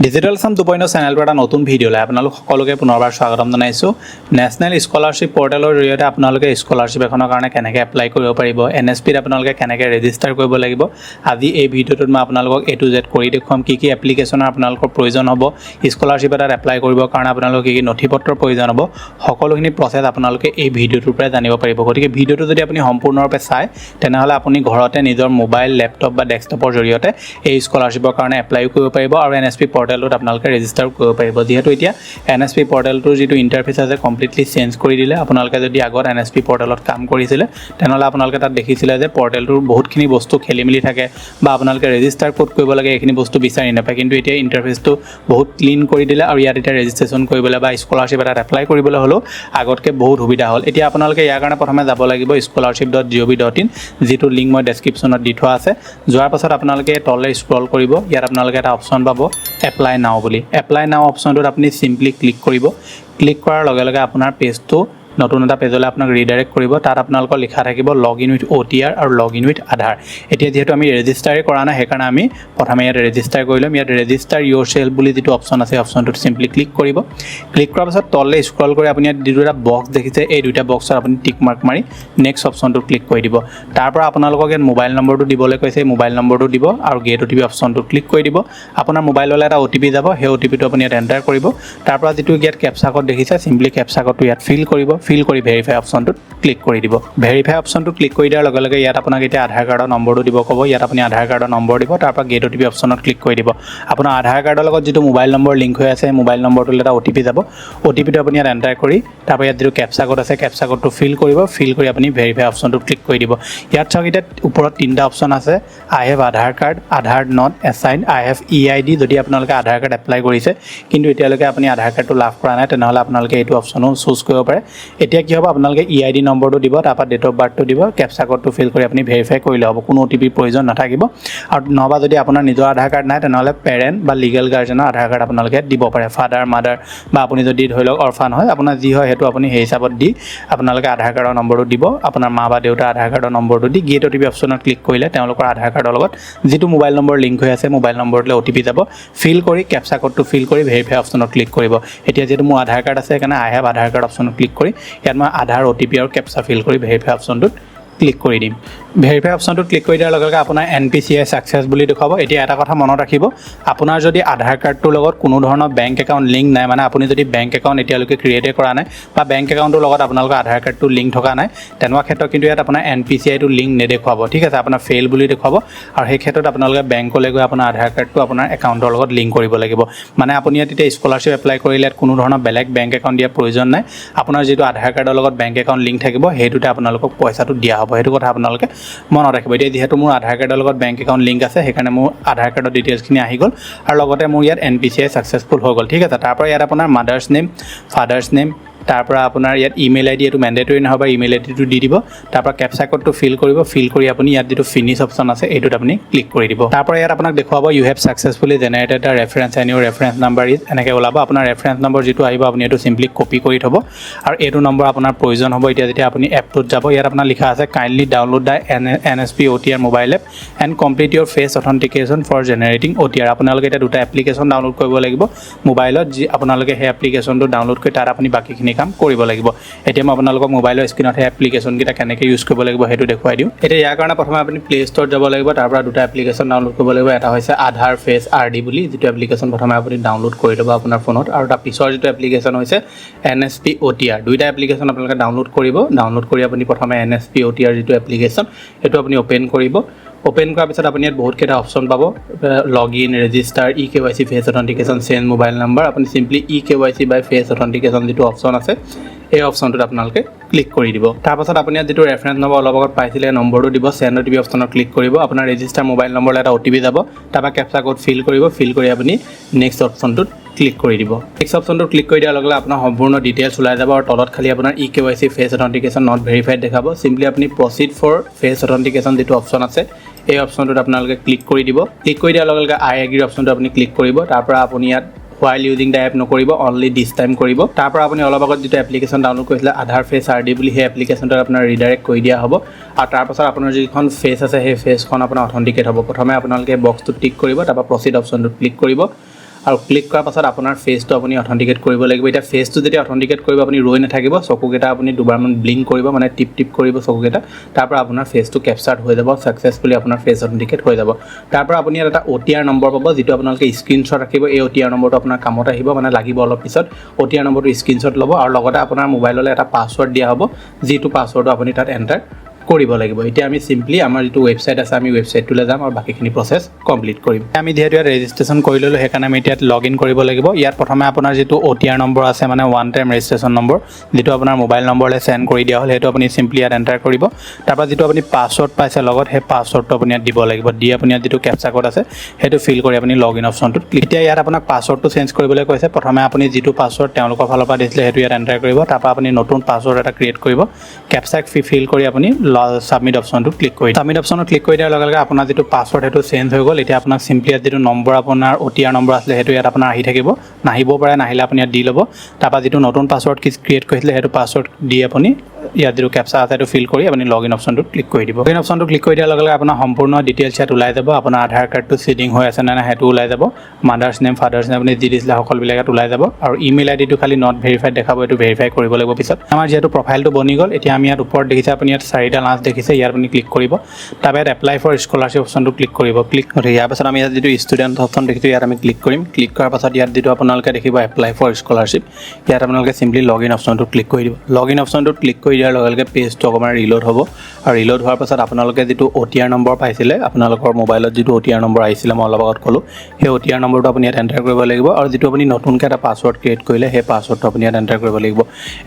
Digital Assam 2.0 চেনেলটো এটা নতুন ভিডিঅ'লৈ আপোনালোক সকলোকে পুনৰবাৰ স্বাগতম জনাইছোঁ। নেশ্যনেল স্কলাৰশ্বিপ পৰ্টেলৰ জৰিয়তে আপোনালোকে স্কলাৰশ্বিপ এখনৰ কাৰণে কেনেকৈ এপ্লাই কৰিব পাৰিব, NSPত আপোনালোকে কেনেকৈ ৰেজিষ্টাৰ কৰিব লাগিব, আজি এই ভিডিঅ'টোত মই আপোনালোকক A to Z কৰি দেখুৱাম। কি এপ্লিকেশ্যনৰ আপোনালোকৰ প্ৰয়োজন হ'ব, স্কলাৰশ্বিপ এটাত এপ্লাই কৰিবৰ কাৰণে আপোনালোকৰ কি নথিপত্ৰৰ প্ৰয়োজন হ'ব, সকলোখিনি প্ৰচেছ আপোনালোকে এই ভিডিঅ'টোৰ পৰাই জানিব পাৰিব। গতিকে ভিডিঅ'টো যদি আপুনি সম্পূৰ্ণৰূপে চায় তেনেহ'লে আপুনি ঘৰতে নিজৰ মোবাইল, লেপটপ বা ডেস্কটপৰ জৰিয়তে এই স্কলাৰশ্বিপৰ কাৰণে এপ্লাই কৰিব পাৰিব আৰু NSP পৰ্টেলত আপোনালোকে ৰেজিষ্টাৰ কৰিব পাৰিব। যিহেতু এতিয়া NSP পৰ্টেলটোৰ যিটো ইণ্টাৰফেচ আছে কমপ্লিটলি চেঞ্জ কৰি দিলে। আপোনালোকে যদি আগত NSP পৰ্টেলত কাম কৰিছিলে তেনেহ'লে আপোনালোকে তাত দেখিছিলে যে পৰ্টেলটোৰ বহুতখিনি বস্তু খেলি মেলি থাকে বা আপোনালোকে ৰেজিষ্টাৰ ক'ত কৰিব লাগে এইখিনি বস্তু বিচাৰি নাপায়। কিন্তু এতিয়া ইণ্টাৰফেচটো বহুত ক্লিন কৰি দিলে আৰু ইয়াত এতিয়া ৰেজিষ্ট্ৰেশ্যন কৰিবলৈ বা স্কলাৰশ্বিপ এটাত এপ্লাই কৰিবলৈ হ'লেও আগতকৈ বহুত সুবিধা হ'ল। এতিয়া আপোনালোকে ইয়াৰ কাৰণে প্ৰথমে যাব লাগিব scholarship.gov.in, যিটো লিংক মই ডেছক্ৰিপশ্যনত দি থোৱা আছে। যোৱাৰ পাছত আপোনালোকে তললৈ স্ক্ৰল কৰিব, ইয়াত আপোনালোকে এটা অপশ্যন পাব এপ্লাই নাও বুলি। এপ্লাই নাও অপশ্যনটোত আপুনি চিম্পলি ক্লিক কৰিব। ক্লিক কৰাৰ লগে লগে আপোনাৰ পেজটো নতুন এটা পেজলৈ আপোনাক ৰিডাইৰেক্ট কৰিব। তাত আপোনালোকৰ লিখা থাকিব লগ ইন উইথ OTR আৰু লগ ইন উইথ আধাৰ। এতিয়া যিহেতু আমি ৰেজিষ্টাৰে কৰা নাই সেইকাৰণে আমি প্ৰথমে ইয়াত ৰেজিষ্টাৰ কৰি ল'ম। ইয়াত ৰেজিষ্টাৰ ইয়ৰ চেল্ফ বুলি যিটো অপশ্যন আছে অপশ্যনটোত চিম্পলি ক্লিক কৰিব। ক্লিক কৰাৰ পাছত তললৈ স্ক্ৰল কৰি আপুনি ইয়াত যিটো এটা বক্স দেখিছে এই দুটা বক্সত আপুনি টিক মাৰ্ক মাৰি নেক্সট অপশ্যনটোত ক্লিক কৰি দিব। তাৰ পৰা আপোনালোকক ইয়াত মোবাইল নম্বৰটো দিবলৈ কৈছে, মোবাইল নম্বৰটো দিব আৰু গেট OTP অপশ্যনটোত ক্লিক কৰি দিব। আপোনাৰ মোবাইললৈ এটা OTP যাব, সেই OTPটো আপুনি ইয়াত এণ্টাৰ কৰিব। তাৰ পৰা যিটো ইয়াত কেপচা কোড দেখিছে চিম্পলি কেপচা কোডটো ইয়াত ফিল কৰিব। ফিল কৰি ভেৰিফাই অপশ্যনটোত ক্লিক কৰি দিব। ভেৰিফাই অপশ্যনটো ক্লিক কৰি দিয়াৰ লগে লগে ইয়াত আপোনাক এতিয়া আধাৰ কাৰ্ডৰ নম্বৰটো দিব ক'ব। ইয়াত আপুনি আধাৰ কাৰ্ডৰ নম্বৰ দিব, তাৰ পৰা গেট OTP অপশ্যনত ক্লিক কৰি দিব। আপোনাৰ আধাৰ কাৰ্ডৰ লগত যিটো মোবাইল নম্বৰ লিংক হৈ আছে মোবাইল নম্বৰটোলৈ এটা OTP যাব। OTPটো আপুনি ইয়াত এণ্টাৰ কৰি তাৰ পৰা ইয়াত যিটো কেপচা কোড আছে কেপচা কোডটো ফিল কৰিব। ফিল কৰি আপুনি ভেৰিফাই অপশ্যনটোত ক্লিক কৰি দিব। ইয়াত চাওক এতিয়া ওপৰত তিনিটা অপশ্যন আছে, I have Aadhaar card, Aadhaar not assign, I have EID। যদি আপোনালোকে আধাৰ কাৰ্ড এপ্লাই কৰিছে কিন্তু এতিয়ালৈকে আপুনি আধাৰ কাৰ্ডটো লাভ কৰা নাই তেনেহ'লে আপোনালোকে এইটো অপশ্যনো চুজ কৰিব পাৰে। এতিয়া কি হ'ব, আপোনালোকে EID নম্বৰটো দিব, তাৰপৰা ডেট অফ বাৰ্থটো দিব, কেপচা কোডটো ফিল কৰি আপুনি ভেৰিফাই কৰিলে হ'ব। কোনো OTPৰ প্ৰয়োজন নাথাকিব। আৰু নহবা যদি আপোনাৰ নিজৰ আধাৰ কাৰ্ড নাই তেনেহ'লে পেৰেণ্ট বা লিগেল গাৰ্জেনৰ আধাৰ কাৰ্ড আপোনালোকে দিব পাৰে, ফাদাৰ মাদাৰ বা আপুনি যদি ধৰি লওক অৰফান হয় আপোনাৰ যি হয় সেইটো আপুনি সেই হিচাপত দি আপোনালোকে আধাৰ কাৰ্ডৰ নম্বৰটো দিব। আপোনাৰ মা বা দেউতাৰ আধাৰ কাৰ্ডৰ নম্বৰটো দি গেট OTP অপশ্যনত ক্লিক কৰিলে তেওঁলোকৰ আধাৰ কাৰ্ডৰ লগত যিটো মোবাইল নম্বৰ লিংক হৈ আছে মোবাইল নম্বৰটোলৈ OTP যাব। ফিল কৰি কেপচা কোডটো ফিল কৰি ভেৰিফাই অপশ্যনত ক্লিক কৰিব। এতিয়া যিহেতু মোৰ আধাৰ কাৰ্ড আছে সেইকাৰণে আই হেভ আধাৰ কাৰ্ড অপশ্যনত ক্লিক কৰি ইয়াত মই আধাৰ OTP আৰু কেপচা ফিল কৰি ভেৰিফাই অপশ্যনটোত ক্লিক কৰি দিম। ভেৰিফাই অপশ্যনটোত ক্লিক কৰি দিয়াৰ লগে লগে আপোনাৰ NPCI ছাকচেছ বুলি দেখুৱাব। এতিয়া এটা কথা মনত ৰাখিব, আপোনাৰ যদি আধাৰ কাৰ্ডটোৰ লগত কোনো ধৰণৰ বেংক একাউণ্ট লিংক নাই, মানে আপুনি যদি বেংক একাউণ্ট এতিয়ালৈকে ক্ৰিয়েটে কৰা নাই বা বেংক একাউণ্টৰ লগত আপোনালোকৰ আধাৰ কাৰ্ডটো লিংক থকা নাই তেনেকুৱা ক্ষেত্ৰত কিন্তু ইয়াত আপোনাৰ NPCIটো লিংক নেদেখুৱাব। ঠিক আছে, আপোনাৰ ফেইল বুলি দেখুৱাব। আৰু সেই ক্ষেত্ৰত আপোনালোকে বেংকলৈ গৈ আপোনাৰ আধাৰ কাৰ্ডটো আপোনাৰ একাউণ্টৰ লগত লিংক কৰিব লাগিব। মানে আপুনি ইয়াত এতিয়া স্কলাৰশ্বিপ এপ্লাই কৰিলে ইয়াত কোনো ধৰণৰ বেলেগ বেংক একাউণ্ট দিয়াৰ প্ৰয়োজন নাই। আপোনাৰ যিটো আধাৰ কাৰ্ডৰ লগত বেংক একাউণ্ট লিংক থাকিব সেইটোতে আপোনালোকক পইচাটো দিয়া হ'ব। সেইটো কথা আপোনালোকে মনত ৰাখিব। এতিয়া যিহেতু মোৰ আধাৰ কাৰ্ডৰ লগত বেংক একাউণ্ট লিংক আছে সেইকাৰণে মোৰ আধাৰ কাৰ্ডৰ ডিটেইলছখিনি আহি গ'ল আৰু লগতে মোৰ ইয়াত NPCI ছাকচেছফুল হৈ গ'ল। ঠিক আছে, তাৰ পৰা ইয়াত আপোনাৰ মাদাৰ্ছ নেম, ফাদাৰ্ছ নেম, তাৰ পৰা আপোনাৰ ইয়াত ইমেইল ID এইটো মেণ্ডেটৰী নহয় বা ইমেইল IDটো দি দিব। তাৰ পৰা কেপচা কোডটো ফিল কৰিব। ফিল কৰি আপুনি ইয়াত যিটো ফিনিছ অপশ্যন আছে এইটোত আপুনি ক্লিক কৰি দিব। তাৰ পৰা ইয়াত আপোনাক দেখুৱাব you have successfully generated the reference and your reference number is, এনেকৈ ওলাব। আপোনাৰ ৰেফাৰেঞ্চ নম্বৰ যিটো আহিব আপুনি এইটো চিম্পলি কপি কৰি থ'ব আৰু এইটো নম্বৰ আপোনাৰ প্ৰয়োজন হ'ব। এতিয়া যেতিয়া আপুনি এপটোত যাব ইয়াত আপোনাৰ লিখা আছে kindly download the NSP OTR mobile app and complete your face authentication for generating OTR। আপোনালোকে এতিয়া দুটা এপ্লিকেশ্যন ডাউনলোড কৰিব লাগিব মোবাইলত, যি আপোনালোকে সেই এপ্লিকেশ্যনটো ডাউনলোড কৰি তাত আপুনি বাকীখিনি কাম কৰিব লাগিব। এতিয়া মই আপোনালোকক মোবাইলৰ স্ক্ৰীনত সেই এপ্লিকেশ্যনকেইটা কেনেকৈ ইউজ কৰিব লাগিব সেইটো দেখুৱাই দিওঁ। এতিয়া ইয়াৰ কাৰণে প্ৰথমে আপুনি প্লে ষ্ট'ৰত যাব লাগিব। তাৰ পৰা দুটা এপ্লিকেশ্যন ডাউনলোড কৰিব লাগিব। এটা হৈছে আধাৰ ফেচ RD বুলি, যিটো এপ্লিকেশ্যন প্ৰথমে আপুনি ডাউনলোড কৰি ল'ব আপোনাৰ ফোনত, আৰু তাৰ পিছৰ যিটো এপ্লিকেশ্যন হৈছে NSP OTR। দুইটা এপ্লিকেশ্যন আপোনালোকে ডাউনলোড কৰিব। ডাউনলোড কৰি আপুনি প্ৰথমে NSP OTR যিটো এপ্লিকেশ্যন সেইটো আপুনি অ'পেন কৰিব। অ'পেন কৰাৰ পিছত আপুনি ইয়াত বহুতকেইটা অপশ্যন পাব, log in, register, EKYC, face authentication, change mobile number. আপুনি simply EKYC by face authentication যিটো অপশ্যন আছে এই অপশ্যনটোত আপোনালোকে ক্লিক কৰি দিব। তাৰপাছত আপুনি ইয়াত যিটো ৰেফাৰেঞ্চ নম্বৰ অলপ আগত পাইছিলে নম্বৰটো দিব, চেণ্ড OTP অপশ্যনত ক্লিক কৰিব। আপোনাৰ ৰেজিষ্টাৰ মোবাইল নম্বৰলৈ এটা OTP যাব, তাৰপৰা কেপচা কোড ফিল কৰিব। ফিল কৰি আপুনি নেক্সট অপশ্যনটোত ক্লিক কৰি দিব। নেক্সট অপশ্যনটো ক্লিক কৰি দিয়াৰ লগে লগে আপোনাৰ সম্পূৰ্ণ ডিটেইলছ ওলাই যাব আৰু তলত খালি আপোনাৰ EKYC face authentication not verified দেখাব। চিম্পলি আপুনি প্ৰচিড ফৰ ফেচ অথেণ্টিকেশ্যন যিটো অপশ্যন আছে এই অপশ্যনটোত আপোনালোকে ক্লিক কৰি দিব। ক্লিক কৰি দিয়াৰ লগে লগে আই এগ্ৰী অপশ্যনটো আপুনি ক্লিক কৰিব। তাৰ পৰা আপুনি ইয়াত while using the app নকৰিব, অনলি দিছ টাইম কৰিব। তাৰ পৰা আপুনি অলপ আগত যিটো এপ্লিকেশ্যন ডাউনলোড কৰিছিলে আধাৰ ফেচ RD বুলি, সেই এপ্লিকেশ্যনটোত আপোনাৰ ৰিডাইৰেক্ট কৰি দিয়া হ'ব আৰু তাৰপাছত আপোনাৰ যিখন ফেচ আছে সেই ফেচখন আপোনাৰ অথেণ্টিকেট হ'ব। প্ৰথমে আপোনালোকে বক্সটোত টিক কৰিব, তাৰপৰা প্ৰচিড অপশ্যনটোত ক্লিক কৰিব আৰু ক্লিক কৰাৰ পাছত আপোনাৰ ফেচটো আপুনি অথেন্টিকেট কৰিব লাগিব এতিয়া ফেচটো যেতিয়া অথেন্টিকেট কৰিব আপুনি ৰৈ নাথাকিব চকুকেইটা আপুনি দুবাৰমান ব্লিংক কৰিব মানে টিপ কৰিব চকুকেইটা তাৰ পৰা আপোনাৰ ফেচটো কেপচাৰ্ড হৈ যাব সাকসেসফুলি আপোনাৰ ফেচ অথেন্টিকেট হৈ যাব তাৰ পৰা আপুনি এটা OTR নম্বৰ পাব যেটো আপোনালোকে স্ক্ৰিনশ্বট ৰাখিব এই OTR নম্বৰটো আপোনাৰ কামত আহিব মানে লাগিব অলপ পিছত OTR নম্বৰটো স্ক্ৰিনশ্বট ল'ব আৰু লগতে আপোনাৰ মোবাইললৈ এটা পাছৱৰ্ড দিয়া হ'ব যেটো পাছৱৰ্ডটো আপুনি তাত এন্টাৰ কৰিব লাগিব এতিয়া আমি সিম্পলি আমাৰ যেটো ওয়েবসাইট আছে আমি ওয়েবসাইটটোলৈ যাম আৰু বাকিখিনি প্ৰসেস কমপ্লিট কৰিম আমি যেহেতু ৰেজিষ্ট্ৰেচন কৰি ললো হেকাৰণে আমি এতিয়া লগইন কৰিব লাগিব ইয়াত প্ৰথমে আপোনাৰ যেটো OTR নম্বৰ আছে মানে ওয়ান টাইম ৰেজিষ্ট্ৰেচন নম্বৰ যেটো আপোনাৰ মোবাইল নম্বৰলৈ সেন্ড কৰি দিয়া হল হেতু আপুনি সিম্পলি ইয়াত এন্টাৰ কৰিব তাৰপৰা যেটো আপুনি পাছৱৰ্ড পাইছে লগত হে পাছৱৰ্ডটো আপুনি ইয়াত দিব লাগিব দি আপুনি যেটো ক্যাপচা কোড আছে হেতু ফিল কৰি আপুনি লগইন অপচনটোত ক্লিক এতিয়া ইয়াত আপোনাক পাছৱৰ্ডটো চেঞ্জ কৰিবলৈ কৈছে প্ৰথমে আপুনি যেটো পাছৱৰ্ড তেওঁলোকৰ ফালৰ পৰা দিছিলে হেতু ইয়াত এন্টাৰ কৰিব তাৰপৰা আপুনি নতুন পাছৱৰ্ড এটা ক্ৰিয়েট কৰিব ক্যাপচা ফিল কৰি আপুনি সাবমিট অপশনটো ক্লিক কৰি সাবমিট অপশনত ক্লিক কৰি দিয়াৰ লগে লগে আপোনাৰ যেটো পাছৱৰ্ড হেতু চেঞ্জ হৈ গল এতিয়া আপোনাক সিম্পলি যেটো নম্বৰ আপোনাৰ OTR নম্বৰ আছিল হেতু ইয়াত আপোনাৰ আহি থাকিব নাহিব পাৰে নাহিলে আপুনি ইয়াত দি ল'ব তাৰপৰা যেটো নতুন পাছৱৰ্ড ক্ৰিয়েট কৰিছিলে হেতু পাছৱৰ্ড দি আপুনি ইয়াত যেটো ক্যাপচা আছে হেতু ফিল কৰি আপুনি লগইন অপশনটো ক্লিক কৰি দিব লগইন অপশনটো ক্লিক কৰি দিয়াৰ লগে লগে আপোনাৰ সম্পূৰ্ণ ডিটেইলছ ইয়াত ওলাই যাব আপোনাৰ আধাৰ কাৰ্ডটো সিডিং হৈ আছে না হেতু ওলাই যাব মাদাৰ্স নেম ফাদাৰ্স নেম আপুনি যি দিছিলে সকল বিলাকত ওলাই যাব আৰু ইমেইল আইডিটো খালি নট ভেৰিফাইড দেখাব এটো ভেৰিফাই কৰিব লাগিব পিছত আমাৰ যেটো প্ৰফাইলটো বনি গল এতিয়া আমি ইয়াত ওপৰত দেখিছে আপুনি ইয়াত চাৰিটা লাঞ্চ দেখিছে ইয়াৰ আপুনি ক্লিক কৰিব তাৰপৰা এপ্লাই ফৰ স্কলাৰশ্বিপ অপশনটো ক্লিক কৰিব ক্লিক কৰি ইয়াৰ পাছত আমি ইয়াত যেটো ষ্টুডেন্ট অপশন দেখিছো ইয়াত আমি ক্লিক কৰিম ক্লিক কৰাৰ পাছত ইয়াত যেটো আপোনালোকে দেখিব এপ্লাই ফৰ স্কলাৰশ্বিপ ইয়াত আপোনালোকে সিম্পলি লগইন অপশনটো ক্লিক কৰি দিব লগইন অপশনটো ক্লিক কৰি দিয়াৰ লগে লগে পেজটো অকমান ৰিলোড হ'ব আৰু ৰিলোড হোৱাৰ পাছত আপোনালোকে যেটো OTR নম্বৰ পাইছিলে আপোনালোকৰ মোবাইলত যেটো OTR নম্বৰ আহিছিলে মই অলপ আগত কলো সেই OTR নম্বৰটো আপুনি ইয়াত এন্টাৰ কৰিব লাগিব আৰু যেটো আপুনি নতুনকৈ এটা পাছৱৰ্ড ক্ৰিয়েট কৰিলে সেই পাছৱৰ্ডটো আপুনি ইয়াত এন্টাৰ কৰিব লাগিব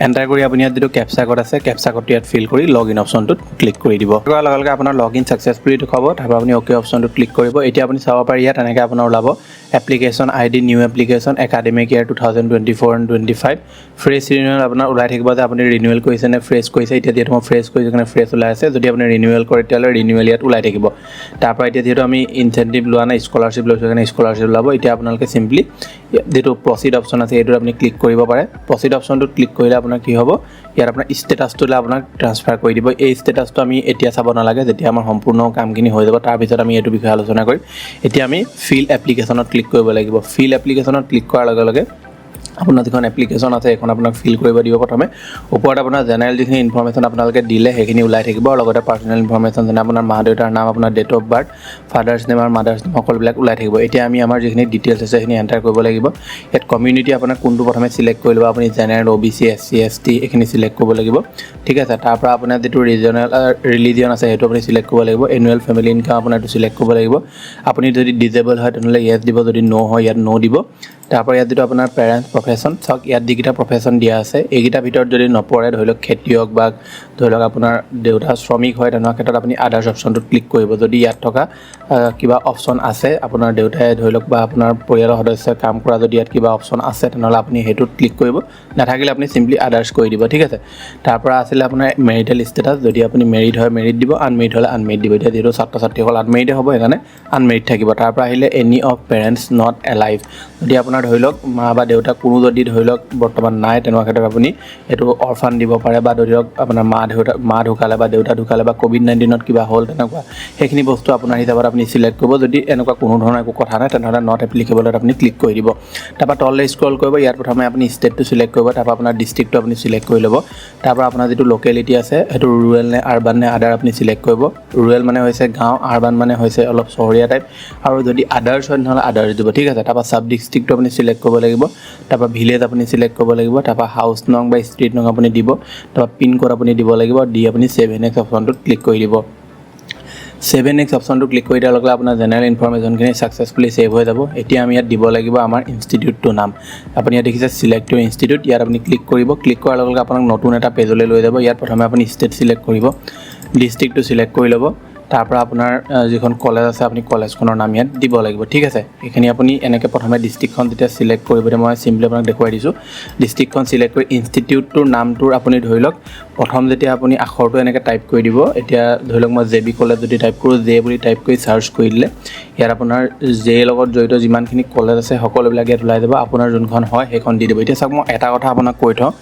এন্টাৰ কৰি আপুনি ইয়াত যেটো ক্যাপচা কোড আছে ক্যাপচা কোডটো ইয়াত ফিল কৰি লগইন অপশনটোত ক্লিক কৰি দিব কৰাৰ লগে লগে আপোনাৰ লগইন সাকসেসফুলি দেখাব তাৰপৰা আপুনি ওকে অপশনটো ক্লিক কৰিব এতিয়া আপুনি চাব পাৰি ইয়াত এনেকৈ আপোনাৰ ওলাব application ID new application academic year 2024 and 25 fresh renewal আপোনাৰ ওলাই থাকিব যে আপুনি ৰিনিউৱেল কৰিছে নে ফ্ৰেছ কৰিছে এতিয়া যেটো মই ফ্ৰেছ কৰিছো কাৰণে ফ্ৰেছ ওলাই আছে যদি আপুনি ৰিনিউৱেল কৰে তেতিয়ালে ৰিনিউৱেল ইয়াত ওলাই থাকিব তাৰপৰা এতিয়া যেটো আমি ইনসেন্টিভ লোৱা না স্কলাৰশ্বিপ লৈছো কাৰণে স্কলাৰশ্বিপ ওলাব এতিয়া আপোনালোকে সিম্পলি যেটো প্ৰসিড অপশন আছে এটো আপুনি ক্লিক কৰিব পাৰে প্ৰসিড অপশনটো ক্লিক কৰিলে আপোনাৰ কি হ'ব ইয়াৰ আপোনাৰ ষ্টেটাসটো আপোনাক ট্ৰান্সফাৰ কৰি দিব এই ষ্টেটাসটো আমি এতিয়া চাব নালাগে যেতিয়া আমাৰ সম্পূৰ্ণ কামখিনি হৈ যাব তাৰ পিছত আমি এটো বিষয়ে আলোচনা কৰিম এতিয়া আমি ফিল এপ্লিকেশনত ক্লিক কৰিব লাগিব ফিল এপ্লিকেশনত ক্লিক কৰাৰ লগে লগে আপোনাৰ যিখন এপ্লিকেশন আছে এখন আপোনাক ফিল কৰিব দিব প্ৰথমে ওপৰত আপোনাৰ জেনাৰেল যিখিনি ইনফৰমেশন আপোনালোকে দিলে সেইখিনি ওলাই থাকিব আৰু লগতে পাৰ্সোনাল ইনফৰমেশন যেনে আপোনাৰ মা দেউতাৰ নাম আপোনাৰ ডেট অফ বাৰ্থ ফাদাৰ্স নেম আৰু মাদাৰ্স নেম সকলবিলাক ওলাই থাকিব এতিয়া আমি আমাৰ যিখিনি ডিটেইলছ আছে সেইখিনি এন্টাৰ কৰিব লাগিব ইয়াত কমিউনিটি আপোনাৰ কোনটো প্ৰথমে সিলেক্ট কৰি ল'ব আপুনি জেনাৰেল OBC SC ST এইখিনি সিলেক্ট কৰিব লাগিব ঠিক আছে তাৰ পৰা আপোনাৰ যেটো ৰিজনাল ৰিলিজিয়ন আছে হেতু আপুনি সিলেক্ট কৰিব লাগিব এনুৱেল ফ্যামিলি ইনকাম আপোনাৰ এটো সিলেক্ট কৰিব লাগিব আপুনি যদি ডিজেবল হয় তেনলে ইয়েস দিব যদি নো হয় ইয়াত নো দিব তাৰপৰা ইয়াত যেটো আপোনাৰ পেৰেন্টছ প্ৰফেশন সক ইয়াত দিকিটা প্ৰফেশন দিয়া আছে এইগিটা ভিতৰত যদি নপৰে ধৰি লওক খেতিয়ক বা ধৰি লওক আপোনাৰ দেউতা শ্ৰমিক হয় তেনে ক্ষেত্ৰত আপুনি আদাৰ্স অপশনটো ক্লিক কৰিব যদি ইয়াত থকা কিবা অপশন আছে আপোনাৰ দেউতাই ধৰি লওক বা আপোনাৰ পৰিয়ালৰ সদস্যই কাম কৰা যদি ইয়াত কিবা অপশন আছে তেনলে আপুনি হেতুত ক্লিক কৰিব নাথাকিলে আপুনি সিম্পলি আদাৰ্স কৰি দিব ঠিক আছে তাৰপৰা আছিল আপোনাৰ মেৰিটেল ষ্টেটাস যদি আপুনি মেৰিড হয় মেৰিড দিব আনমেৰিড হলে আনমেৰিড দিব এতিয়া যেটো ছাত্ৰ ছাত্ৰীসকল আনমেৰিড হ'ব এখানে আনমেৰিড থাকিব তাৰপৰা আহিলে any of parents not alive যদি আপোনাৰ ধৰি লওক মা বা দেউতা কোনো যদি ধৰি লওক বৰ্তমান নাই তেনে ক্ষেত্ৰত আপুনি এটো অৰফান দিব পাৰে বা ধৰি লওক আপোনাৰ মা ঢুকালে বা দেউতা ঢুকালে বা কোভিড-19 ত কিবা হ'ল তেনেকুৱা সেইখিনি বস্তু আপোনাৰ হিচাপত আপুনি সিলেক্ট কৰিব যদি এনেকুৱা কোনো ধৰণৰ একো কথা নাই তেনহলে নট এপ্লিকেবলত আপুনি ক্লিক কৰি দিব তাৰপৰা তললে স্ক্ৰল কৰিব ইয়াত প্ৰথমে আপুনি ষ্টেটটো সিলেক্ট কৰিব তাৰপৰা আপোনাৰ ডিস্ট্ৰিক্টটো আপুনি সিলেক্ট কৰি ল'ব তাৰপৰা আপোনাৰ যেটো লোকেলিটি আছে হেতু ৰুৰেল নে আৰবান নে আদাৰ আপুনি সিলেক্ট কৰিব ৰুৰেল মানে হৈছে গাঁও আৰবান মানে হৈছে অলপ চহৰীয়া টাইপ আৰু যদি আদাৰ্স হয় নহলে আদাৰ্স দিব ঠিক আছে তাৰপৰা সাব ডিস্ট্ৰিক্টটো আপুনি সিলেক্ট কৰিব লাগিব তাৰপৰা ভিলেজ আপুনি সিলেক্ট কৰিব লাগিব তাৰপৰা হাউস নং বা ষ্ট্ৰীট নং আপুনি দিব তাৰপৰা পিন কোড আপুনি দিব লাগিব দি আপুনি 7x অপশনটোত ক্লিক কৰি দিব 7x অপশনটো ক্লিক কৰি দিয়াৰ লগে আপোনাৰ জেনাৰেল ইনফৰমেশনখিনি সাকসেসফুলি সেভ হৈ যাব এতিয়া আমি ইয়াত দিব লাগিব আমাৰ ইনষ্টিটিউটটো নাম আপুনি ইয়াত দেখিছে সিলেক্ট টু ইনষ্টিটিউট ইয়াত আপুনি ক্লিক কৰিব ক্লিক কৰাৰ লগে আপোনাক নতুন এটা পেজলৈ লৈ যাব ইয়াত প্ৰথমে আপুনি ষ্টেট সিলেক্ট কৰিব ডিস্ট্ৰিক্টটো সিলেক্ট কৰি ল'ব তাৰপৰা আপোনাৰ যিখন কলেজ আছে আপুনি কলেজখনৰ নাম ইয়াত দিব লাগিব ঠিক আছে এখানি আপুনি এনেকৈ প্ৰথমে ডিস্ট্ৰিক্টখন যেতিয়া সিলেক্ট কৰিব মই সিম্পলি আপোনাক দেখুৱাই দিছো ডিস্ট্ৰিক্টখন সিলেক্ট কৰি ইনষ্টিটিউটটোৰ নামটোৰ আপুনি ধৰি লওক প্ৰথম যেতিয়া আপুনি আখৰটো এনেকৈ টাইপ কৰি দিব এতিয়া ধৰি লওক মই জেবি কলেজ যদি টাইপ কৰো জে বুলি টাইপ কৰি সাৰ্চ কৰি দিলে ইয়াত আপোনাৰ জে লগত জড়িত যিমানখিনি কলেজ আছে সকলোবিলাক ইয়াত ওলাই যাব আপোনাৰ যোনখন হয় সেইখন দি দিব এতিয়া চাওক মই এটা কথা আপোনাক কৈ থওঁ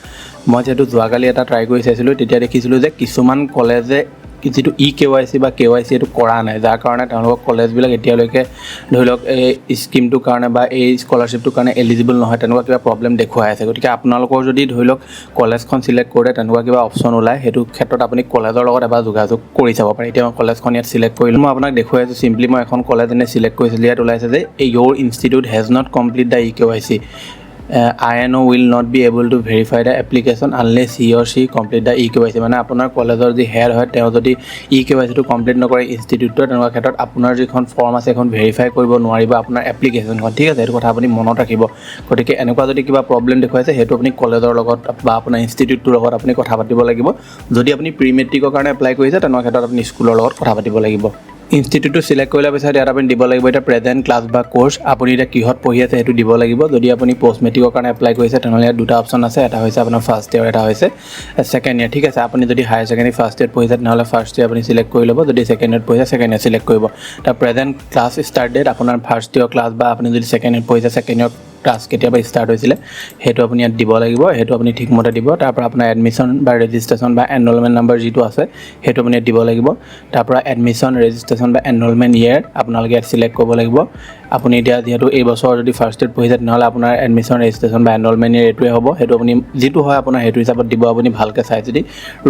মই যেটো যোৱাকালি এটা ট্ৰাই কৰি চাইছিলো তেতিয়া দেখিছিলো যে কিছুমান কলেজে যিটো KYC বা KYC এইটো কৰা নাই, যাৰ কাৰণে তেওঁলোকৰ কলেজবিলাক এতিয়ালৈকে ধৰি লওক এই স্কিমটোৰ কাৰণে বা এই স্কলাৰশ্বিপটোৰ কাৰণে এলিজিবল নহয়, তেনেকুৱা কিবা প্ৰব্লেম দেখুৱাই আছে। গতিকে আপোনালোকৰ যদি ধৰি লওক কলেজখন চিলেক্ট কৰোঁতে তেনেকুৱা কিবা অপশ্যন ওলায়, সেইটো ক্ষেত্ৰত আপুনি কলেজৰ লগত এবাৰ যোগাযোগ কৰি চাব পাৰে। এতিয়া মই কলেজখন ইয়াত চিলেক্ট কৰিলোঁ, মই আপোনাক দেখুৱাই আছোঁ। চিম্পলি মই এখন কলেজ এনে চিলেক্ট কৰিছিলোঁ, ইয়াত ওলাইছে যে your institute has not complete the KYC, INO will not be able to verify the application unless he or she complete the KYC। মানে আপোনাৰ কলেজৰ যি হেড হয় তেওঁ যদি KYCটো কমপ্লিট নকৰে ইনষ্টিটিউটৰ, তেনেকুৱা ক্ষেত্ৰত আপোনাৰ যিখন ফৰ্ম আছে এখন ভেৰিফাই কৰিব নোৱাৰিব আপোনাৰ এপ্লিকেশ্যনখন, ঠিক আছে। এইটো কথা আপুনি মনত ৰাখিব। গতিকে এনেকুৱা যদি কিবা প্ৰব্লেম দেখুৱাইছে সেইটো আপুনি কলেজৰ লগত বা আপোনাৰ ইনষ্টিটিউটটোৰ লগত আপুনি কথা পাতিব লাগিব। যদি আপুনি প্ৰি মেট্ৰিকৰ কাৰণে এপ্লাই কৰিছে তেনেকুৱা ক্ষেত্ৰত আপুনি স্কুলৰ লগত কথা পাতিব লাগিব। ইনষ্টিটিউটটো চিলেক্ট কৰাৰ পিছত ইয়াত আপুনি দিব লাগিব এতিয়া প্ৰেজেণ্ট ক্লাছ বা কোৰ্চ, আপুনি এতিয়া কিহত পঢ়ি আছে সেইটো দিব লাগিব। যদি আপুনি পষ্ট মেট্ৰিকৰ কাৰণে এপ্লাই কৰিছে তেনেহ'লে ইয়াত দুটা অপশ্যন আছে, এটা হৈছে আপোনাৰ ফাৰ্ষ্ট ইয়েৰ, এটা হৈছে ছেকেণ্ড ইয়েৰ, ঠিক আছে। আপুনি যদি হায়াৰ ছেকেণ্ডেৰী ফাৰ্ষ্ট ইয়েৰত পঢ়িছে তেনেহ'লে ফাৰ্ষ্ট ইয়েৰ আপুনি চিলেক্ট কৰি ল'ব, যদি ছেকেণ্ড ইয়েৰত পঢ়িছে ছেকেণ্ড ইয়েৰ চিলেক্ট কৰিব। তাৰ প্ৰেজেণ্ট ক্লাছ ষ্টাৰ্ট ডেট আপোনাৰ ফাৰ্ষ্ট ইয়েৰ ক্লাছ বা আপুনি যদি ছেকেণ্ড ইয়েৰত পঢ়িছে ছেকেণ্ড ইয়েৰ ক্লাছ কেতিয়াবা ষ্টাৰ্ট হৈছিলে সেইটো আপুনি ইয়াত দিব লাগিব, সেইটো আপুনি ঠিকমতে দিব। তাৰপৰা আপোনাৰ এডমিশ্যন বা ৰেজিষ্ট্ৰেশ্যন বা এনৰলমেণ্ট নাম্বাৰ যিটো আছে সেইটো আপুনি ইয়াত দিব লাগিব। তাৰপৰা এডমিশ্যন, ৰেজিষ্ট্ৰেশ্যন বা এনৰলমেণ্ট ইয়েৰ আপোনালোকে ইয়াত চিলেক্ট কৰিব লাগিব। আপুনি এতিয়া যিহেতু এই বছৰ যদি ফাৰ্ষ্ট ইয়েৰত পঢ়িছে তেনেহ'লে আপোনাৰ এডমিশ্যন, ৰেজিষ্ট্ৰেশ্যন বা এনৰলমেণ্ট ইয়েৰ এইটোৱে হ'ব, সেইটো আপুনি যিটো হয় আপোনাৰ সেইটো হিচাপত দিব। আপুনি ভালকৈ চাই চিতি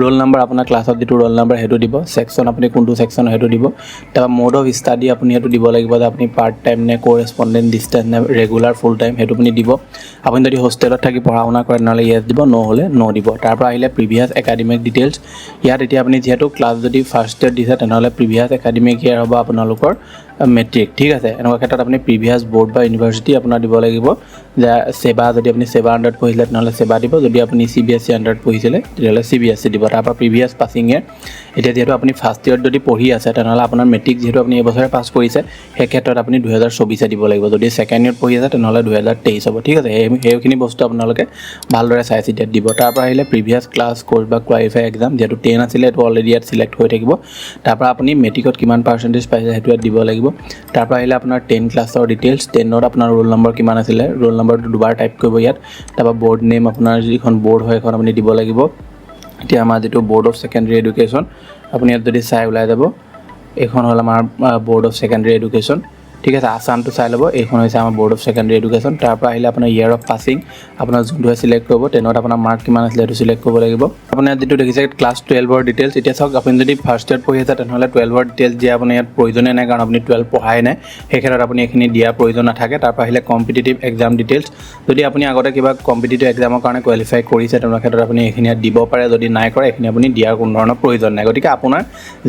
ৰোল নাম্বাৰ, আপোনাৰ ক্লাছত যিটো ৰোল নাম্বাৰ সেইটো দিব, ছেকশ্যন আপুনি কোনটো ছেকশ্যন সেইটো দিব। তাৰপৰা মোড অফ ষ্টাডি আপুনি সেইটো দিব লাগিব যে আপুনি পাৰ্ট টাইম নে কৰেছপণ্ডেণ্ট, ডিষ্টেঞ্চ নে ৰেগুলাৰ ফুল টাইম সেইটো আপুনি দিব। আপুনি যদি হোষ্টেলত থাকি পঢ়া শুনা কৰে তেনেহ'লে য়েছ দিব, নহ'লে ন' দিব। তাৰপৰা আহিলে প্ৰিভিয়াছ একাডেমিক ডিটেইলছ। ইয়াত এতিয়া আপুনি যিহেতু ক্লাছ যদি ফাৰ্ষ্ট ইয়েৰত দিছে তেনেহ'লে প্ৰিভিয়াছ একাডেমিক ইয়েৰ হ'ব আপোনালোকৰ মেট্ৰিক, ঠিক আছে। এনেকুৱা ক্ষেত্ৰত আপুনি প্ৰিভিয়াছ বৰ্ড বা ইউনিভাৰ্চিটি আপোনাৰ দিব লাগিব, যে ছেবা, যদি আপুনি ছেবা আণ্ডাৰত পঢ়িছিলে তেনেহ'লে ছেবা দিব, যদি আপুনি CBSE আণ্ডাৰত পঢ়িছিলে তেতিয়াহ'লে CBSE দিব। তাৰপৰা প্ৰিভিয়াছ পাছিং ইয়েৰ, এতিয়া যিহেতু আপুনি ফাৰ্ষ্ট ইয়েৰত যদি পঢ়ি আছে তেনেহ'লে আপোনাৰ মেট্ৰিক যিহেতু আপুনি এইবছৰে পাছ কৰিছে সেই ক্ষেত্ৰত আপুনি 2024 দিব লাগিব। যদি ছেকেণ্ড ইয়েৰত পঢ়ি আছে তেনেহ'লে 2023 হ'ব, ঠিক আছে। সেইখিনি বস্তু আপোনালোকে ভালদৰে চাই চিতি দিব। তাৰপৰা আহিলে প্ৰিভিয়াছ ক্লাছ, কোৰ্চ বা কোৱালিফাই এক্সাম, যিহেতু 10 আছিলে এইটো অলৰেডি ইয়াত চিলেক্ট হৈ থাকিব। তাৰপৰা আপুনি মেট্ৰিকত কিমান পাৰ্চেণ্টেজ পাইছে সেইটো ইয়াত দিব লাগিব। তাৰপৰা আহিলে আপোনাৰ 10 ক্লাছৰ ডিটেইলছ, 10ত আপোনাৰ ৰোল নম্বৰ কিমান আছিলে, ৰোল নম্বৰটো দুবাৰ টাইপ কৰিব ইয়াত। তাৰপৰা বৰ্ড নেম, আপোনাৰ যিখন বৰ্ড হয় সেইখন আপুনি দিব লাগিব। এতিয়া আমাৰ যিটো বৰ্ড অফ ছেকেণ্ডেৰী এডুকেশ্যন আপুনি ইয়াত যদি চাই ওলাই যাব, এইখন হ'ল আমাৰ বৰ্ড অফ ছেকেণ্ডেৰী এডুকেশ্যন, ঠিক আছে। আছামটো চাই ল'ব, এইখন হৈছে আমাৰ বৰ্ড অফ ছেকেণ্ডেৰী এডুকেশ্যন। তাৰপৰা আহিলে আপোনাৰ ইয়েৰ অফ পাছিং, আপোনাৰ যোনটোৱে চিলেক্ট কৰিব, 10ত আপোনাৰ মাৰ্ক কিমান আছিলে সেইটো চিলেক্ট কৰিব লাগিব। আপোনাৰ যিটো দেখিছে ক্লাছ 12ৰ ডিটেইলছ, এতিয়া চাওক আপুনি যদি ফাৰ্ষ্ট ইয়েৰত পঢ়ি আছে তেনেহ'লে 12ৰ ডিটেইলছ দিয়া আপোনাৰ ইয়াত প্ৰয়োজনে নাই, কাৰণ আপুনি 12 পঢ়াই নাই, সেই ক্ষেত্ৰত আপুনি এইখিনি দিয়াৰ প্ৰয়োজন নাথাকে। তাৰপৰা আহিলে কম্পিটিটিভ এক্সাম ডিটেইলছ, যদি আপুনি আগতে কিবা কম্পিটিটিভ এক্সামৰ কাৰণে কোৱালিফাই কৰিছে তেনেকুৱা ক্ষেত্ৰত আপুনি এইখিনি ইয়াত দিব পাৰে, যদি নাই কৰে এইখিনি আপুনি দিয়াৰ কোনো ধৰণৰ প্ৰয়োজন নাই। গতিকে আপোনাৰ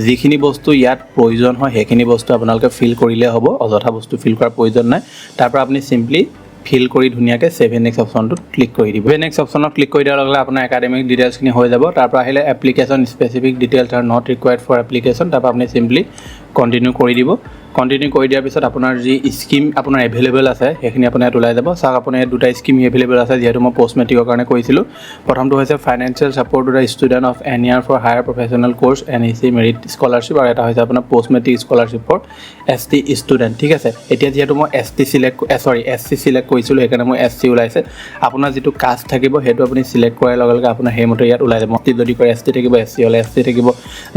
যিখিনি বস্তু ইয়াত প্ৰয়োজন হয় সেইখিনি বস্তু আপোনালোকে ফিল কৰিলে হ'ব, অযথা বস্তু ফিল কৰাৰ প্ৰয়োজন নাই। তাৰপৰা আপুনি চিম্পলি ফিল কৰি ধুনীয়াকৈ ছেভ নেক্সট অপশ্যনটোত ক্লিক কৰি দিব। নেক্সট অপশ্যনত ক্লিক কৰি দিয়াৰ লগে লগে আপোনাৰ একাডেমিক ডিটেইলছখিনি হৈ যাব। তাৰপৰা আহিলে application specific details are not required for application, তাৰপৰা আপুনি চিম্পলি কণ্টিনিউ কৰি দিব। কণ্টিনিউ কৰি দিয়াৰ পিছত আপোনাৰ যি স্কিম আপোনাৰ এভেইলেবল আছে সেইখিনি আপোনাৰ ইয়াত ওলাই যাব। চাওক আপোনাৰ ইয়াত দুটা স্কিম এভেইলেবল আছে, যিহেতু মই পষ্ট মেট্ৰিকৰ কাৰণে কৰিছিলোঁ। প্ৰথমটো হৈছে financial support to the student of an year for higher professional course NSP merit scholarship, আৰু এটা হৈছে আপোনাৰ post matric scholarship for ST student, ঠিক আছে। এতিয়া যিহেতু মই SC চিলেক্ট কৰিছিলোঁ সেইকাৰণে মই SC ওলাইছে। আপোনাৰ যিটো কাষ্ট থাকিব সেইটো আপুনি চিলেক্ট কৰাৰ লগে লগে আপোনাৰ সেইমতে ইয়াত ওলাই যাব। যদি কৰে ST থাকিব, SC হ'লে SC থাকিব,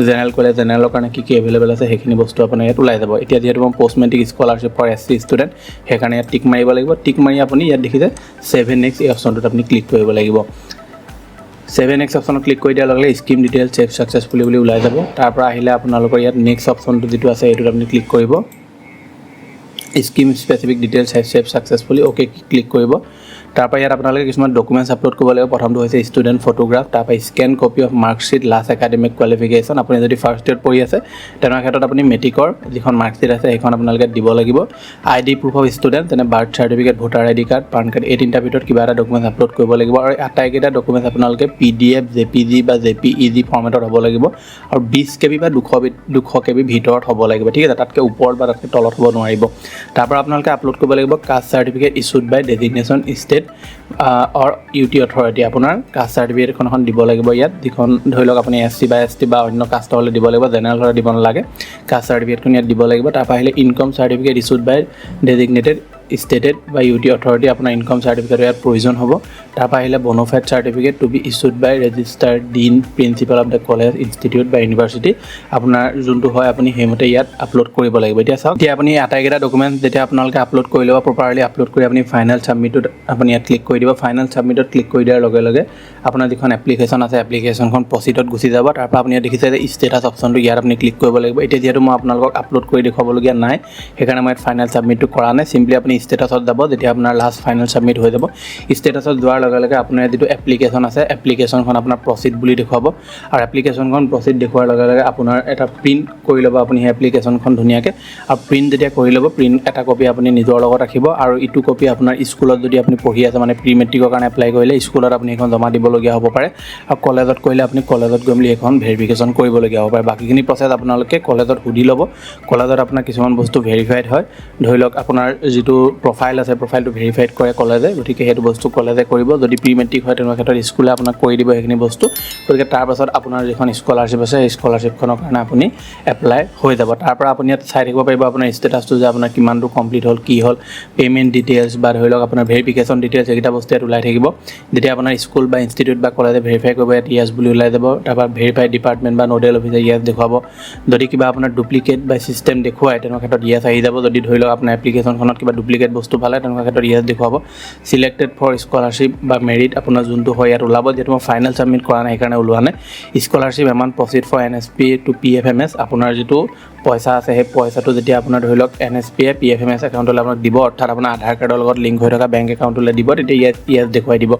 জেনেৰেল কৰিলে জেনেৰেলৰ কাৰণে কি এভেইলেবল আছে সেইখিনি বস্তু আপোনাৰ ইয়াত ওলাই যাব। এতিয়া যিহেতু মই post matric scholarship for SC student সেইকাৰণে ইয়াত টিক মাৰিব লাগিব। টিক মাৰি আপুনি ইয়াত দেখিছে ছেভ নেক্সট এই অপশ্যনটোত আপুনি ক্লিক কৰিব লাগিব। ছেভ নেক্সট অপশ্যনত ক্লিক কৰি দিয়াৰ লগে লগে স্কিম ডিটেইলছ ছেভ ছাকচেছফুলি বুলি ওলাই যাব। তাৰপৰা আহিলে আপোনালোকৰ ইয়াত নেক্সট অপশ্যনটো যিটো আছে সেইটোত আপুনি ক্লিক কৰিব, scheme specific details save successfully, okay click কৰিব। তাৰপৰা ইয়াত আপোনালোকে কিছুমান ডকুমেণ্টছ আপলোড কৰিব লাগিব। প্ৰথমটো হৈছে ষ্টুডেণ্ট ফটোগ্ৰাফ, তাৰপৰা scan copy of marksheet last academic qualification. আপুনি যদি ফাৰ্ষ্ট ইয়েৰত পঢ়ি আছে তেনেকুৱা ক্ষেত্ৰত আপুনি মেট্ৰিকৰ যিখন মাৰ্কশ্বিট আছে সেইখন আপোনালোকে দিব লাগিব। ID প্ৰুফ অফ ষ্টুডেণ্ট, যেনে birth certificate, voter ID card, PAN card, এই তিনিটাৰ ভিতৰত কিবা এটা ডকুমেণ্টছ আপলোড কৰিব লাগিব। আৰু আটাইকেইটা ডকুমেণ্টছ আপোনালোকে PDF, JPG বা JPEG ফৰ্মেটত হ'ব লাগিব, আৰু 20 KB বা 200 KB ভিতৰত হ'ব লাগিব, ঠিক আছে। তাতকৈ ওপৰত বা তাতকৈ তলত হ'ব নোৱাৰিব। তাৰপৰা আপোনালোকে আপলোড কৰিব লাগিব কাষ্ট চাৰ্টিফিকেট ইছ্যুড বাই ডেজিগনেশ্যন ষ্টেট অৰ UT অথৰিটি, আপোনাৰ কাষ্ট চাৰ্টিফিকেট এখন দিব লাগিব ইয়াত, যিখন ধৰি লওক আপুনি SC বা ST বা অন্য কাষ্ট হ'লে দিব লাগিব, জেনেৰেল হ'লে দিব নালাগে। কাষ্ট চাৰ্টিফিকেটখন ইয়াত দিব লাগিব। তাৰপৰা আহিলে income certificate issued by designated stated বা ইউটি অথৰিটি আপোনাৰ ইনকাম চাৰ্টিফিকেট ইয়াত প্ৰয়োজন হ'ব তাৰপৰা আহিলে bonafide certificate to be issued by registered dean principal of the college institute বা ইউনিভাৰ্চিটি আপোনাৰ যোনটো হয় আপুনি সেইমতে ইয়াত আপলোড কৰিব লাগিব এতিয়া চাওক এতিয়া আপুনি আটাইকেইটা ডকুমেণ্টছ যেতিয়া আপোনালোকে আপলোড কৰি ল'ব প্ৰপাৰলি আপলোড কৰি আপুনি ফাইনেল ছাবমিটত আপুনি ইয়াত ক্লিক কৰি দিব ফাইনেল ছাবমিটত ক্লিক কৰি দিয়াৰ লগে লগে আপোনাৰ যিখন এপ্লিকেশ্যন আছে এপ্লিকেশ্যনখন প্ৰচিডত গুচি যাব তাৰপৰা আপুনি ইয়াত দেখিছে যে ষ্টেটাছ অপশ্যনটো ইয়াত আপুনি ক্লিক কৰিব লাগিব এতিয়া যিহেতু মই আপোনালোকক আপলোড কৰি দেখুৱাবলগীয়া নাই সেইকাৰণে মই ফাইনেল ছাবমিটটো কৰা নাই চিম্পলি আপুনি ষ্টেটাছত যাব যেতিয়া আপোনাৰ লাষ্ট ফাইনেল ছাবমিট হৈ যাব ষ্টেটাছত যোৱাৰ লগে লগে আপোনাৰ যিটো এপ্লিকেশ্যন আছে এপ্লিকেশ্যনখন আপোনাৰ প্ৰচিড বুলি দেখুৱাব আৰু এপ্লিকেশ্যনখন প্ৰচিড দেখুৱাৰ লগে লগে আপোনাৰ এটা প্ৰিণ্ট কৰি ল'ব আপুনি সেই এপ্লিকেশ্যনখন ধুনীয়াকৈ আৰু প্ৰিণ্ট যেতিয়া কৰি ল'ব প্ৰিণ্ট এটা কপি আপুনি নিজৰ লগত ৰাখিব আৰু ইটো কপি আপোনাৰ স্কুলত যদি আপুনি পঢ়ি আছে মানে প্ৰি মেট্ৰিকৰ কাৰণে এপ্লাই কৰিলে স্কুলত আপুনি এখন জমা দিবলগীয়া হ'ব পাৰে আৰু কলেজত কৰিলে আপুনি কলেজত গৈ মেলি এখন ভেৰিফিকেশ্যন কৰিবলগীয়া হ'ব পাৰে বাকীখিনি প্ৰচেছ আপোনালোকে কলেজত সুধি ল'ব কলেজত আপোনাৰ কিছুমান বস্তু ভেৰিফাইড হয় ধৰি লওক আপোনাৰ যিটো প্ৰফাইল আছে প্ৰফাইলটো ভেৰিফাইড কৰে কলেজে গতিকে সেইটো বস্তু কলেজে কৰিব যদি প্ৰি মেট্ৰিক হয় তেনেকুৱা ক্ষেত্ৰত স্কুলে আপোনাক কৰি দিব সেইখিনি বস্তু গতিকে তাৰপাছত আপোনাৰ যিখন স্কলাৰশ্বিপ আছে সেই স্কলাৰশ্বিপখনৰ কাৰণে আপুনি এপ্লাই হৈ যাব তাৰপৰা আপুনি ইয়াত চাই থাকিব পাৰিব আপোনাৰ ষ্টেটাছটো যে আপোনাৰ কিমানটো কমপ্লিট হ'ল কি হ'ল পে'মেণ্ট ডিটেইলছ বা ধৰি লওক আপোনাৰ ভেৰিফিকেশ্যন ডিটেইলছ এইকেইটা বস্তু ইয়াত ওলাই থাকিব যেতিয়া আপোনাৰ স্কুল বা ইনষ্টিটিউট বা কলেজে ভেৰিফাই কৰিব ইয়াত য়েছ বুলি ওলাই যাব তাৰপৰা ভেৰিফাইড ডিপাৰ্টমেণ্ট বা নোডেল অফিচাৰে য়েছ দেখুৱাব যদি কিবা আপোনাৰ ডুপ্লিকেট বা চিষ্টেম দেখুৱায় তেনেকুৱা ক্ষেত্ৰত য়েছ আহি যাব যদি ধৰি লওক আপোনাৰ এপ্লিকেশ্যনখনত কিবা ডুপ্লিকেট বস্তু পালে তেনেকুৱা ক্ষেত্ৰত য়েছ দেখুৱাব চিলেক্টেড ফৰ স্কলাৰশ্বিপ বা মেৰিট আপোনাৰ যোনটো হয় ইয়াত ওলাব যিহেতু মই ফাইনেল ছাবমিট কৰা নাই সেইকাৰণে ওলোৱা নাই scholarship amount proceed for NSP to PFMS আপোনাৰ যিটো পইচা আছে সেই পইচাটো যেতিয়া আপোনাৰ ধৰি লওক NSP PFMS একাউণ্টলৈ আপোনাক দিব অৰ্থাৎ আপোনাৰ আধাৰ কাৰ্ডৰ লগত লিংক হৈ থকা বেংক একাউণ্টলৈ দিব তেতিয়া ইয়াত য়েছ দেখুৱাই দিব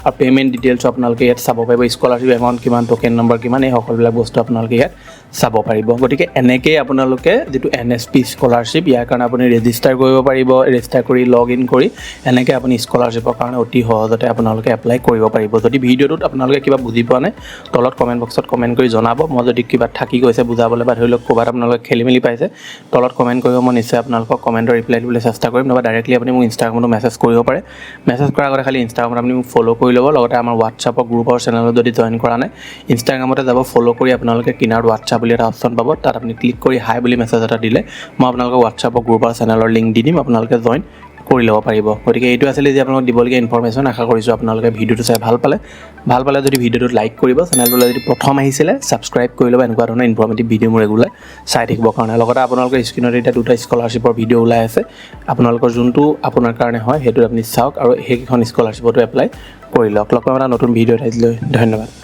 আৰু পে'মেণ্ট ডিটেইলছ আপোনালোকে ইয়াত চাব পাৰিব স্কলাৰশ্বিপ এমাউণ্ট কিমান টোকেন নম্বৰ কিমান এই সকলোবিলাক বস্তু আপোনালোকে ইয়াত চাব পাৰিব গতিকে এনেকৈয়ে আপোনালোকে যিটো NSP স্কলাৰশ্বিপ ইয়াৰ কাৰণে আপুনি ৰেজিষ্টাৰ কৰিব পাৰিব ৰেজিষ্টাৰ কৰি লগ ইন কৰি এনেকৈ আপুনি স্কলাৰশ্বিপৰ কাৰণে অতি সহজতে আপোনালোকে এপ্লাই কৰিব পাৰিব যদি ভিডিঅ'টোত আপোনালোকে কিবা বুজি পোৱা নাই তলত কমেণ্ট বক্সত কমেণ্ট কৰি জনাব মই যদি কিবা থাকি গৈছে বুজাবলৈ বা ধৰি লওক ক'ৰবাত আপোনালোকে খেলি মেলি পাইছে তলত কমেণ্ট কৰিব মই নিশ্চয় আপোনালোকক কমেণ্টৰ ৰিপ্লাই দিবলৈ চেষ্টা কৰিম নহবা ডাইৰেক্টলি আপুনি মোক ইনষ্টাগ্ৰামতো মেছেজ কৰিব পাৰে মেছেজ কৰাৰ আগতে খালি ইনষ্টাগ্ৰামত আপুনি মোক ফ'ল' কৰি ল'ব লগতে আমাৰ হোৱাটছআপৰ গ্ৰুপৰ চেনেলত যদি জইন কৰা নাই ইনষ্টাগ্ৰামতে যাব ফ'ল' কৰি আপোনালোকে কিনাৰত হোৱাটছআপ বুলি এটা অপশ্যন পাব তাত আপুনি ক্লিক কৰি হাই বুলি মেছেজ এটা দিলে মই আপোনালোকক হোৱাটছআপৰ গ্ৰুপৰ চেনেলৰ লিংক দি দিম আপোনালোকে জইন কৰি ল'ব পাৰিব গতিকে এইটো আছিলে যে আপোনালোকক দিবলগীয়া ইনফৰমেশ্যন আশা কৰিছোঁ আপোনালোকে ভিডিঅ'টো চাই ভাল পালে যদি ভিডিঅ'টোত লাইক কৰিব চেনেলটোলৈ যদি প্ৰথম আহিছিলে ছাবস্ক্ৰাইব কৰি ল'ব এনেকুৱা ধৰণৰ ইনফৰমেটিভ ভিডিঅ' মোৰ ৰেগুলাৰ চাই থাকিবৰ কাৰণে লগতে আপোনালোকৰ স্ক্ৰীণত এতিয়া দুটা স্কলাৰশ্বিপৰ ভিডিঅ' ওলাই আছে আপোনালোকৰ যোনটো আপোনাৰ কাৰণে হয় সেইটো আপুনি চাওক আৰু সেইকেইখন স্কলাৰশ্বিপতো এপ্লাই কৰি লওক লগ পাম এটা নতুন ভিডিঅ' লৈ ধন্যবাদ